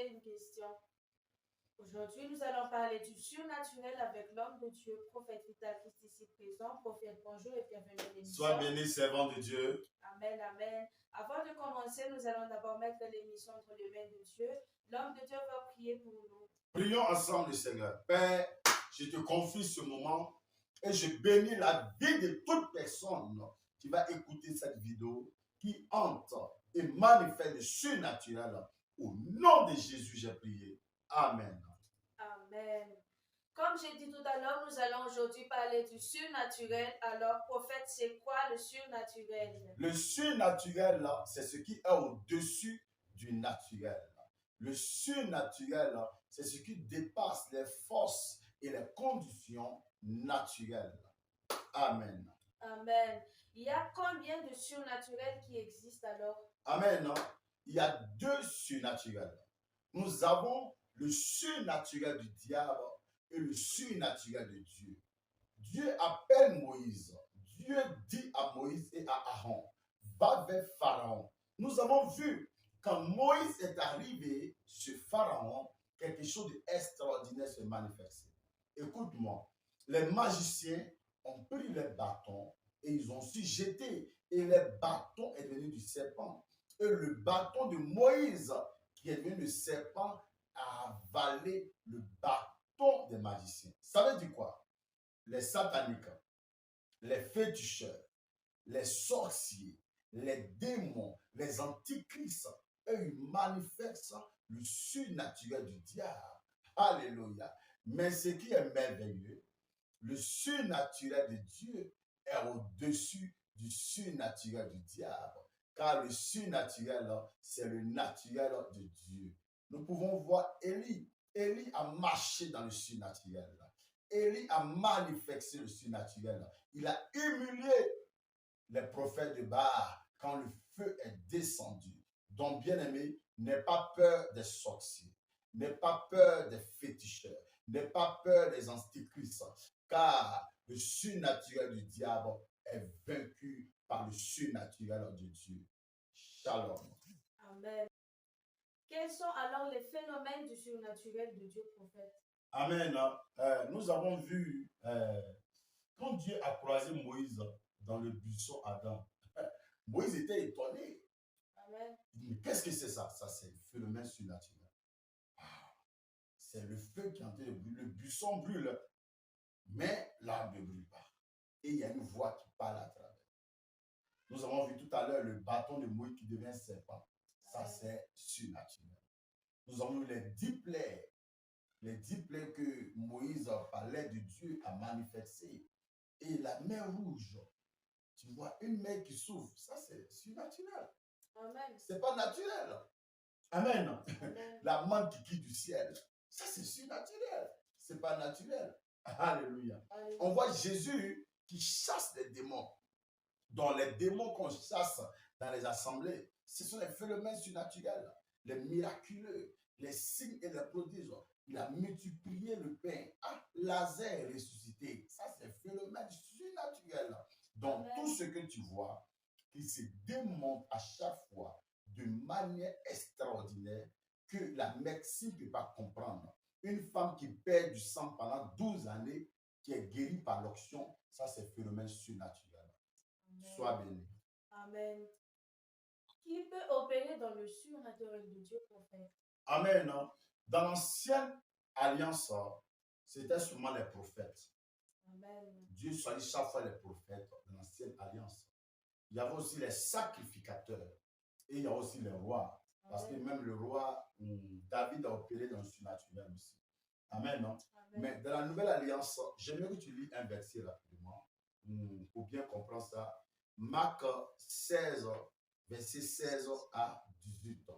j'ai une question. Aujourd'hui, nous allons parler du surnaturel avec l'homme de Dieu, prophète Vital Christ ici présent. Prophète, bonjour et bienvenue à l'émission. Sois béni, servant de Dieu. Amen, amen. Avant de commencer, nous allons d'abord mettre l'émission entre les mains de Dieu. L'homme de Dieu va prier pour nous. Prions ensemble le Seigneur. Père, je te confie ce moment et je bénis la vie de toute personne qui va écouter cette vidéo, qui entre et manifeste le surnaturel. Au nom de Jésus, j'ai prié. Amen. Amen. Comme j'ai dit tout à l'heure, nous allons aujourd'hui parler du surnaturel. Alors, prophète, c'est quoi le surnaturel? Le surnaturel, c'est ce qui est au-dessus du naturel. Le surnaturel, c'est ce qui dépasse les forces et les conditions naturelles. Amen. Amen. Il y a combien de surnaturels qui existent alors? Amen. Il y a deux surnaturels. Nous avons le surnaturel du diable et le surnaturel de Dieu. Dieu appelle Moïse. Dieu dit à Moïse et à Aaron, va vers Pharaon. Nous avons vu, quand Moïse est arrivé chez Pharaon, quelque chose d'extraordinaire se manifestait. Écoute-moi, les magiciens ont pris les bâtons et ils ont su jeter. Et les bâtons est devenu du serpent. Et le bâton de Moïse, qui est devenu le serpent, a avalé le bâton des magiciens. Ça veut dire quoi? Les sataniques, les féticheurs, les sorciers, les démons, les antichrists, eux, ils manifestent le surnaturel du diable. Alléluia. Mais ce qui est merveilleux, le surnaturel de Dieu est au-dessus du surnaturel du diable. Car le surnaturel, c'est le naturel de Dieu. Nous pouvons voir Élie. Élie a marché dans le surnaturel. Élie a manifesté le surnaturel. Il a humilié les prophètes de Baal quand le feu est descendu. Donc, bien-aimé, n'aie pas peur des sorciers, n'aie pas peur des féticheurs, n'aie pas peur des antichrists, car le surnaturel du diable est vaincu par le surnaturel de Dieu. Shalom. Amen. Quels sont alors les phénomènes du surnaturel de Dieu, prophète? Amen. Nous avons vu quand Dieu a croisé Moïse dans le buisson Adam, Moïse était étonné. Amen. Il dit, mais qu'est-ce que c'est ça? Ça, c'est le phénomène surnaturel. C'est le feu qui est en train de brûler. Le buisson brûle, mais l'arbre ne brûle pas. Et il y a une voix qui parle à travers. Nous avons vu tout à l'heure le bâton de Moïse qui devient serpent. Ça, c'est surnaturel. Nous avons vu les 10 plaies. Les 10 plaies que Moïse parlait de Dieu à manifester. Et la mer rouge, tu vois une mer qui s'ouvre, ça c'est surnaturel. Amen. C'est pas naturel. Amen. Amen. La manne qui quitte du ciel, ça c'est surnaturel. C'est pas naturel. Alléluia. Alléluia. On voit Jésus qui chasse les démons. Donc les démons qu'on chasse dans les assemblées, ce sont les phénomènes surnaturels, les miraculeux, les signes et les prodiges. Il a multiplié le pain. Ah, Lazare est ressuscité. Ça, c'est un phénomène surnaturel. Donc, Amen. tout ce que tu vois, qui se démontre à chaque fois de manière extraordinaire que la médecine ne peut pas comprendre. Une femme qui perd du sang pendant 12 années, qui est guérie par l'onction, ça, c'est un phénomène surnaturel. Amen. Sois béni. Amen. Qui peut opérer dans le surnaturel de Dieu, prophète? Amen. Dans l'ancienne alliance, c'était seulement les prophètes. Amen. Dieu choisit chaque fois les prophètes dans l'ancienne alliance. Il y avait aussi les sacrificateurs et il y a aussi les rois. Parce que même le roi David a opéré dans le surnaturel aussi. Amen. Non? Amen. Mais dans la nouvelle alliance, j'aimerais que tu lis un verset rapidement pour bien comprendre ça. Marc 16, verset 16 à 18.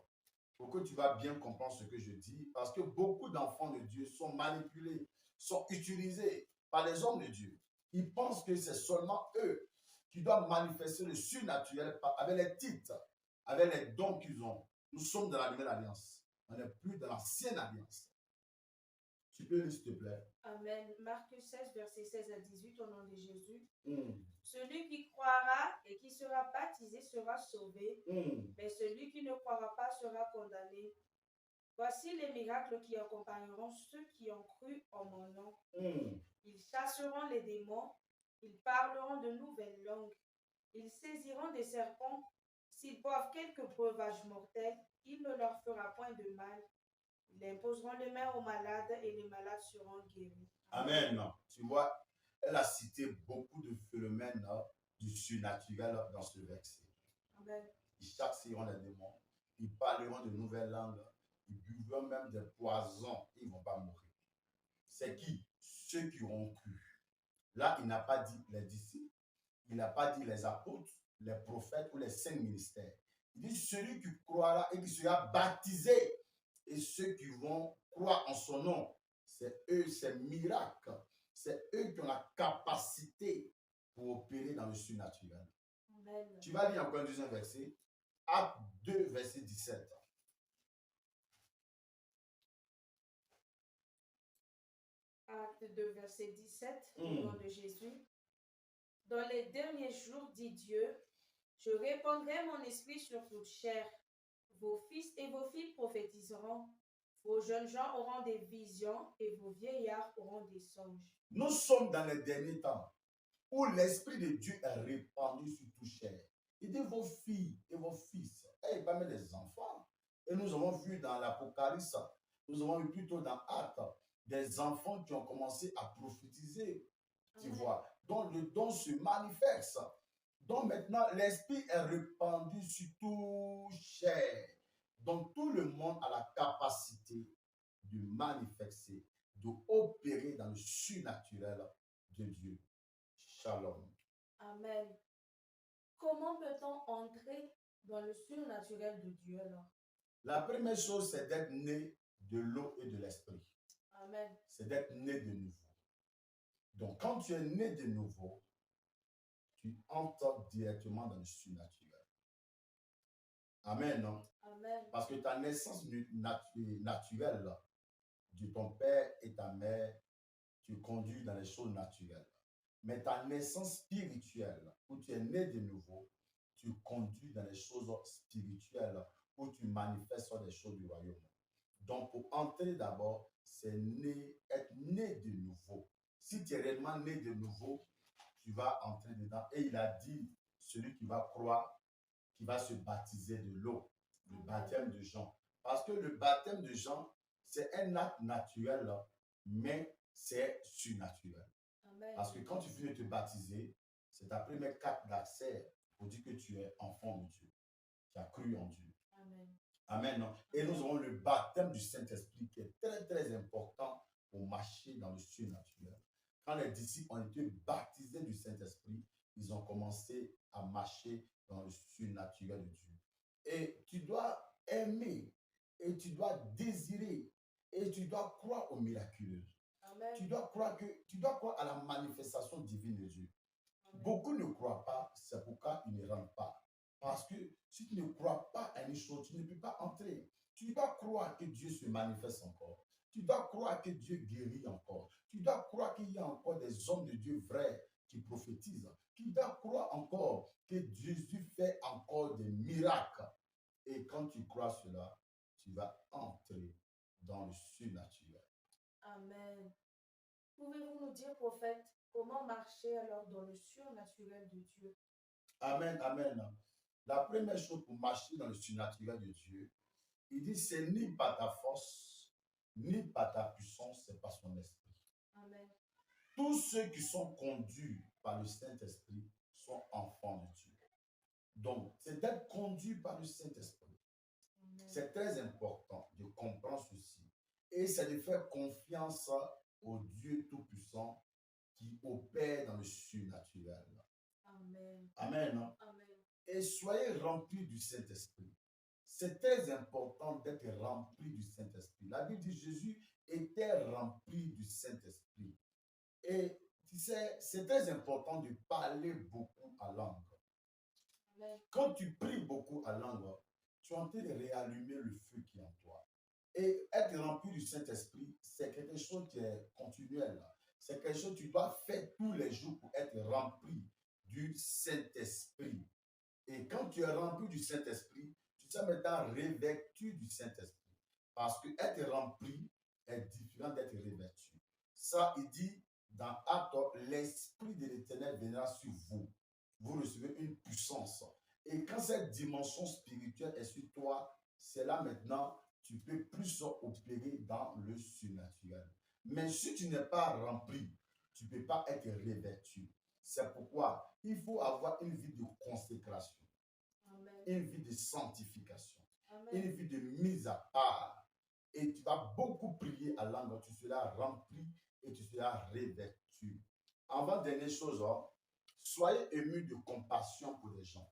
Pour que tu vas bien comprendre ce que je dis. Parce que beaucoup d'enfants de Dieu sont manipulés, sont utilisés par les hommes de Dieu. Ils pensent que c'est seulement eux qui doivent manifester le surnaturel avec les titres, avec les dons qu'ils ont. Nous sommes dans la nouvelle alliance. On n'est plus dans l'ancienne alliance. Tu peux lire, s'il te plaît. Amen. Marc 16, verset 16 à 18, au nom de Jésus. Celui qui croira et qui sera baptisé sera sauvé, mais celui qui ne croira pas sera condamné. Voici les miracles qui accompagneront ceux qui ont cru en mon nom. Ils chasseront les démons, ils parleront de nouvelles langues, ils saisiront des serpents. S'ils boivent quelque breuvage mortel, il ne leur fera point de mal. Ils imposeront les mains aux malades et les malades seront guéris. Amen. Tu vois, elle a cité beaucoup de phénomènes du surnaturel dans ce verset. Amen. Ils chasseront les démons, ils parleront de nouvelles langues, ils buvront même des poisons et ils ne vont pas mourir. C'est qui? Ceux qui auront cru. Là, il n'a pas dit les disciples, il n'a pas dit les apôtres, les prophètes ou les cinq ministères. Il dit celui qui croira et qui sera baptisé. Et ceux qui vont croire en son nom, c'est eux, c'est miracle. C'est eux qui ont la capacité pour opérer dans le surnaturel. Amen. Tu vas lire encore un deuxième verset. Acte 2, verset 17. Acte 2, verset 17, au nom de Jésus. Dans les derniers jours, dit Dieu, je répandrai mon esprit sur toute chair. Vos fils et vos filles prophétiseront. Vos jeunes gens auront des visions et vos vieillards auront des songes. Nous sommes dans les derniers temps où l'Esprit de Dieu est répandu sur toute chair. Il dit vos filles et vos fils, et pas même les enfants. Et nous avons vu dans l'Apocalypse, nous avons vu plutôt dans Actes, des enfants qui ont commencé à prophétiser, tu vois. Donc le don se manifeste. Donc maintenant, l'Esprit est répandu sur toute chair. Donc tout le monde a la capacité de manifester, d'opérer dans le surnaturel de Dieu. Shalom. Amen. Comment peut-on entrer dans le surnaturel de Dieu alors? La première chose, c'est d'être né de l'eau et de l'esprit. Amen. C'est d'être né de nouveau. Donc quand tu es né de nouveau, tu entres directement dans le surnaturel. Amen, non? Amen. Parce que ta naissance naturelle de ton père et ta mère, tu conduis dans les choses naturelles. Mais ta naissance spirituelle, où tu es né de nouveau, tu conduis dans les choses spirituelles, où tu manifestes les choses du royaume. Donc, pour entrer d'abord, c'est être né de nouveau. Si tu es réellement né de nouveau, tu vas entrer dedans. Et il a dit, celui qui va croire, qui va se baptiser de l'eau, le baptême de Jean. Parce que le baptême de Jean, c'est un acte naturel, mais c'est surnaturel. Amen. Parce que quand tu finis de te baptiser, c'est ta première carte d'accès pour dire que tu es enfant de Dieu. Tu as cru en Dieu. Amen. Amen. Non? Et nous avons le baptême du Saint-Esprit qui est très, très important pour marcher dans le surnaturel. Quand les disciples ont été baptisés du Saint-Esprit, ils ont commencé à marcher dans le surnaturel de Dieu. Et tu dois aimer, et tu dois désirer, et tu dois croire aux miraculeuses. Amen. Tu dois croire à la manifestation divine de Dieu. Amen. Beaucoup ne croient pas, c'est pourquoi ils ne rentrent pas. Parce que si tu ne crois pas à une chose, tu ne peux pas entrer. Tu dois croire que Dieu se manifeste encore. Tu dois croire que Dieu guérit encore. Tu dois croire qu'il y a encore des hommes de Dieu vrais qui prophétisent. Tu dois croire encore que Jésus fait encore des miracles. Et quand tu crois cela, tu vas entrer dans le surnaturel. Amen. Pouvez-vous nous dire, prophète, comment marcher alors dans le surnaturel de Dieu? Amen, amen. La première chose pour marcher dans le surnaturel de Dieu, il dit, c'est ni par ta force, ni par ta puissance, c'est par son esprit. Amen. Tous ceux qui sont conduits par le Saint-Esprit sont enfants de Dieu. Donc, c'est d'être conduit par le Saint-Esprit. C'est très important de comprendre ceci. Et c'est de faire confiance au Dieu Tout-Puissant qui opère dans le surnaturel. Amen. Amen. Non? Amen. Et soyez remplis du Saint-Esprit. C'est très important d'être rempli du Saint-Esprit. La Bible dit Jésus était rempli du Saint-Esprit. Et tu sais, c'est très important de parler beaucoup à langue. Amen. Quand tu pries beaucoup à langue, tu es en train de réallumer le feu qui est en toi. Et être rempli du Saint-Esprit, c'est quelque chose qui est continuel. C'est quelque chose que tu dois faire tous les jours pour être rempli du Saint-Esprit. Et quand tu es rempli du Saint-Esprit, tu sais maintenant revêtu du Saint-Esprit. Parce que être rempli est différent d'être revêtu. Ça, il dit dans Actes, l'Esprit de l'Éternel viendra sur vous. Vous recevez une puissance. Et quand cette dimension spirituelle est sur toi, c'est là maintenant, tu peux plus opérer dans le surnaturel. Mais si tu n'es pas rempli, tu ne peux pas être revêtu. C'est pourquoi il faut avoir une vie de consécration, Amen. une vie de sanctification, Amen. une vie de mise à part. Et tu vas beaucoup prier à langue, tu seras rempli et tu seras revêtu. Avant-dernière chose, soyez ému de compassion pour les gens.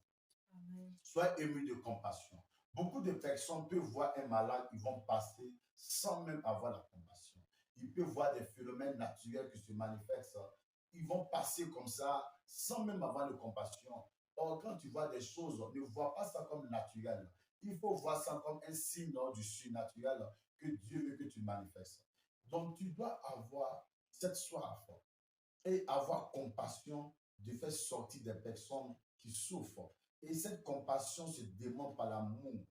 Amen. Soyez ému de compassion. Beaucoup de personnes peuvent voir un malade, ils vont passer sans même avoir la compassion. Ils peuvent voir des phénomènes naturels qui se manifestent, ils vont passer comme ça sans même avoir de compassion. Or, quand tu vois des choses, ne vois pas ça comme naturel. Il faut voir ça comme un signe du surnaturel que Dieu veut que tu manifestes. Donc, tu dois avoir cette soif et avoir compassion de faire sortir des personnes qui souffrent. Et cette compassion se démontre par l'amour.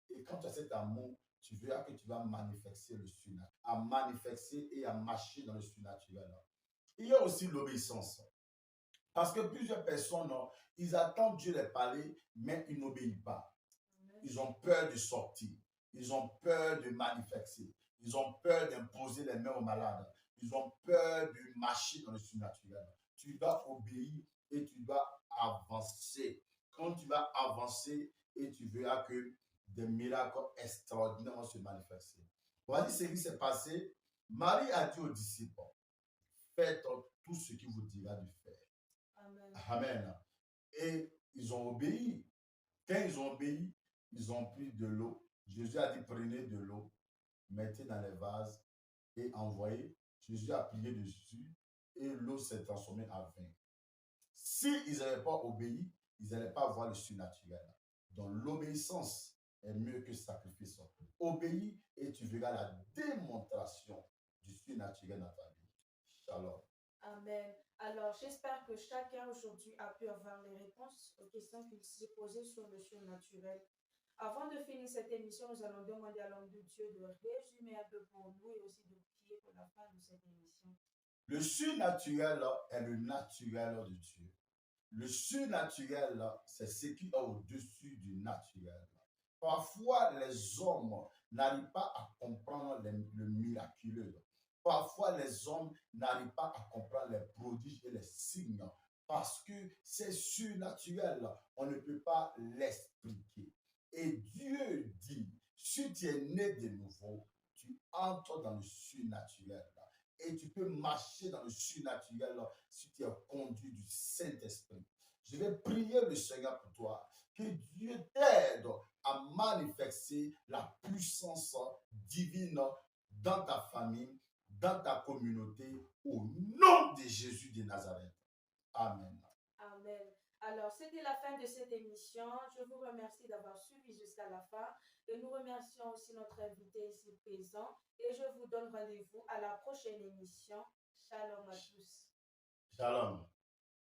Et quand tu as cet amour, tu verras que tu vas manifester le surnaturel, à manifester et à marcher dans le surnaturel. Il y a aussi l'obéissance. Parce que plusieurs personnes, ils attendent Dieu les parler, mais ils n'obéissent pas. Ils ont peur de sortir. Ils ont peur de manifester. Ils ont peur d'imposer les mains aux malades. Ils ont peur de marcher dans le surnaturel. Tu dois obéir et tu dois avancer. Quand tu vas avancer et tu verras que des miracles extraordinaires vont se manifester. Voici ce qui s'est passé. Marie a dit aux disciples, faites tout ce qu'il vous dira de faire. Amen. Amen. Et ils ont obéi. Quand ils ont obéi, ils ont pris de l'eau. Jésus a dit, prenez de l'eau, mettez dans les vases et envoyez. Jésus a prié dessus et l'eau s'est transformée en vin. S'ils n'avaient pas obéi, ils n'allaient pas voir le surnaturel. Donc l'obéissance est mieux que le sacrifice. Obéis et tu verras la démonstration du surnaturel dans ta vie. Shalom. Amen. Alors, j'espère que chacun aujourd'hui a pu avoir les réponses aux questions qu'il s'est posées sur le surnaturel. Avant de finir cette émission, nous allons demander à l'homme de Dieu de résumer un peu pour nous et aussi de prier pour la fin de cette émission. Le surnaturel est le naturel de Dieu. Le surnaturel, c'est ce qui est au-dessus du naturel. Parfois, les hommes n'arrivent pas à comprendre le miraculeux. Parfois, les hommes n'arrivent pas à comprendre les prodiges et les signes parce que c'est surnaturel. On ne peut pas l'expliquer. Et Dieu dit, si tu es né de nouveau, tu entres dans le surnaturel. Et tu peux marcher dans le surnaturel si tu es conduit du Saint-Esprit. Je vais prier le Seigneur pour toi, que Dieu t'aide à manifester la puissance divine dans ta famille, dans ta communauté, au nom de Jésus de Nazareth. Amen. Amen. Alors, c'était la fin de cette émission. Je vous remercie d'avoir suivi jusqu'à la fin. Et nous remercions aussi notre invité ici présent. Et je vous donne rendez-vous à la prochaine émission. Shalom à tous. Shalom.